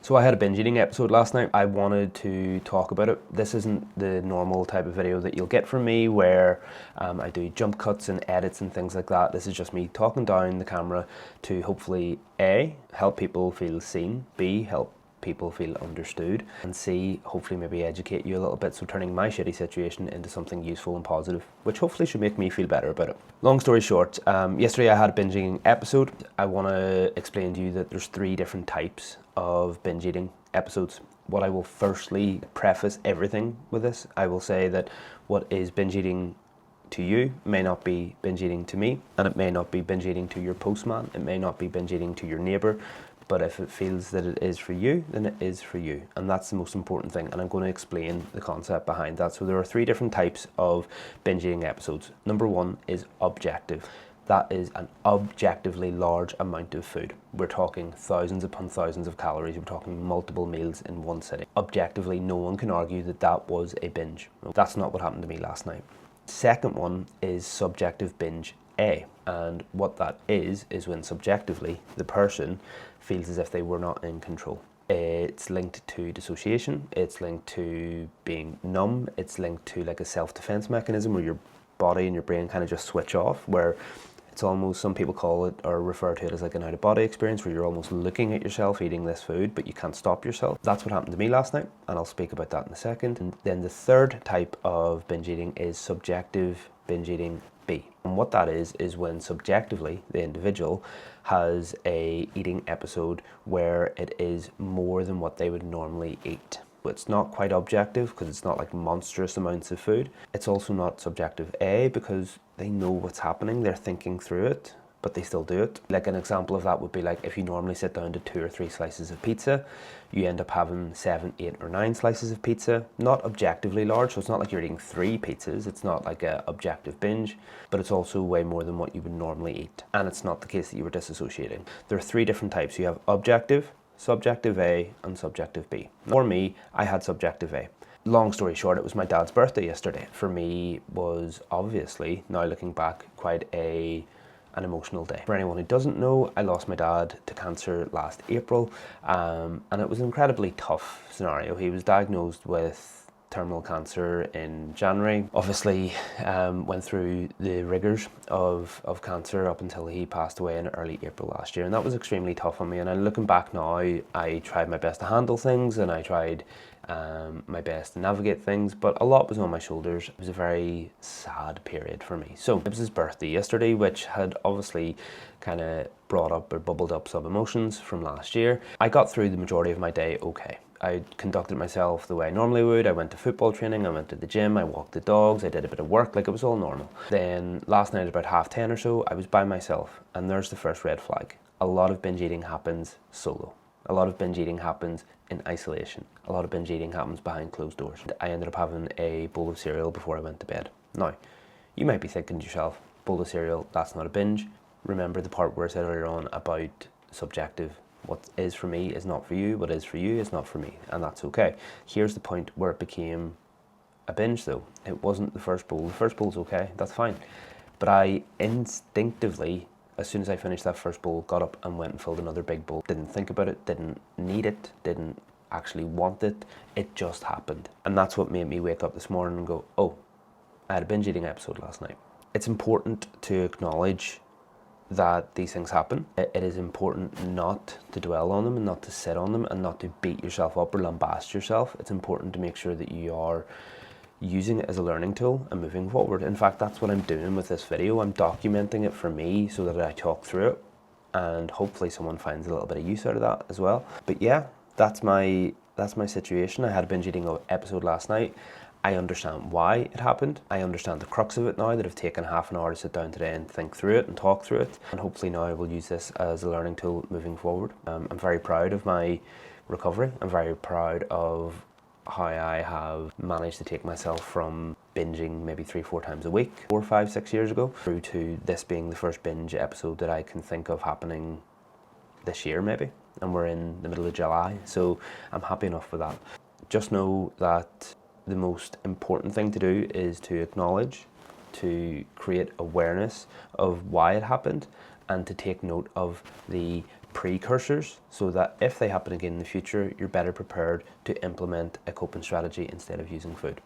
So I had a binge eating episode last night. I wanted to talk about it. This isn't the normal type of video that you'll get from me where I do jump cuts and edits and things like that. This is just me talking down the camera to hopefully A, help people feel seen, B, help people feel understood, and C, hopefully maybe educate you a little bit, so turning my shitty situation into something useful and positive, which hopefully should make me feel better about it. Long story short, yesterday I had a binge eating episode. I want to explain to you that there's 3 different types of binge eating episodes. What I will firstly preface everything with this, I will say that what is binge eating to you may not be binge eating to me, and it may not be binge eating to your postman, it may not be binge eating to your neighbour, but if it feels that it is for you, then it is for you. And that's the most important thing. And I'm going to explain the concept behind that. So there are 3 different types of binge eating episodes. Number 1 is objective. That is an objectively large amount of food. We're talking thousands upon thousands of calories. We're talking multiple meals in one sitting. Objectively, no one can argue that that was a binge. That's not what happened to me last night. Second one is subjective binge A. And what that is when subjectively the person feels as if they were not in control. It's linked to dissociation, it's linked to being numb, it's linked to like a self-defense mechanism where your body and your brain kind of just switch off, where it's almost, some people call it or refer to it as like an out-of-body experience where you're almost looking at yourself eating this food, but you can't stop yourself. That's what happened to me last night, and I'll speak about that in a second. And then the third type of binge eating is subjective binge eating B. And what that is when subjectively the individual has a eating episode where it is more than what they would normally eat. It's not quite objective because it's not like monstrous amounts of food. It's also not subjective A because they know what's happening, they're thinking through it, but they still do it. Like an example of that would be like if you normally sit down to 2 or 3 slices of pizza, you end up having 7, 8 or 9 slices of pizza. Not objectively large, so it's not like you're eating 3 pizzas, it's not like a objective binge, but it's also way more than what you would normally eat. And it's not the case that you were disassociating. There are 3 different types. You have objective, subjective A, and subjective B. For me, I had subjective A. Long story short, it was my dad's birthday yesterday. For me was obviously, now looking back, quite an emotional day. For anyone who doesn't know, I lost my dad to cancer last April, and it was an incredibly tough scenario. He was diagnosed with terminal cancer in January. Obviously, went through the rigours of cancer up until he passed away in early April last year, and that was extremely tough on me. And looking back now, I tried my best to handle things, and I tried my best to navigate things, but a lot was on my shoulders. It was a very sad period for me. So it was his birthday yesterday, which had obviously kind of brought up or bubbled up some emotions from last year. I got through the majority of my day okay. I conducted myself the way I normally would. I went to football training, I went to the gym, I walked the dogs, I did a bit of work, like it was all normal. Then last night at about 10:30 or so, I was by myself, and there's the first red flag. A lot of binge eating happens solo. A lot of binge eating happens in isolation. A lot of binge eating happens behind closed doors. I ended up having a bowl of cereal before I went to bed. Now, you might be thinking to yourself, bowl of cereal, that's not a binge. Remember the part where I said earlier on about subjective. What is for me is not for you, what is for you is not for me, and that's okay. Here's the point where it became a binge though. It wasn't the first bowl. The first bowl's okay, that's fine. But I instinctively, as soon as I finished that first bowl, got up and went and filled another big bowl. Didn't think about it, didn't need it, didn't actually want it. It just happened. And that's what made me wake up this morning and go, oh, I had a binge eating episode last night. It's important to acknowledge that these things happen. It is important not to dwell on them and not to sit on them and not to beat yourself up or lambast yourself. It's important to make sure that you are using it as a learning tool and moving forward. In fact, that's what I'm doing with this video. I'm documenting it for me so that I talk through it, and hopefully someone finds a little bit of use out of that as well. But yeah, that's my situation. I had a binge eating episode last night. I understand why it happened. I understand the crux of it now, that I've taken half an hour to sit down today and think through it and talk through it. And hopefully now I will use this as a learning tool moving forward. I'm very proud of my recovery. I'm very proud of how I have managed to take myself from binging maybe 3-4 times a week 4, 5, 6 years ago through to this being the first binge episode that I can think of happening this year maybe. And we're in the middle of July, so I'm happy enough with that. Just know that the most important thing to do is to acknowledge, to create awareness of why it happened, and to take note of the precursors so that if they happen again in the future, you're better prepared to implement a coping strategy instead of using food.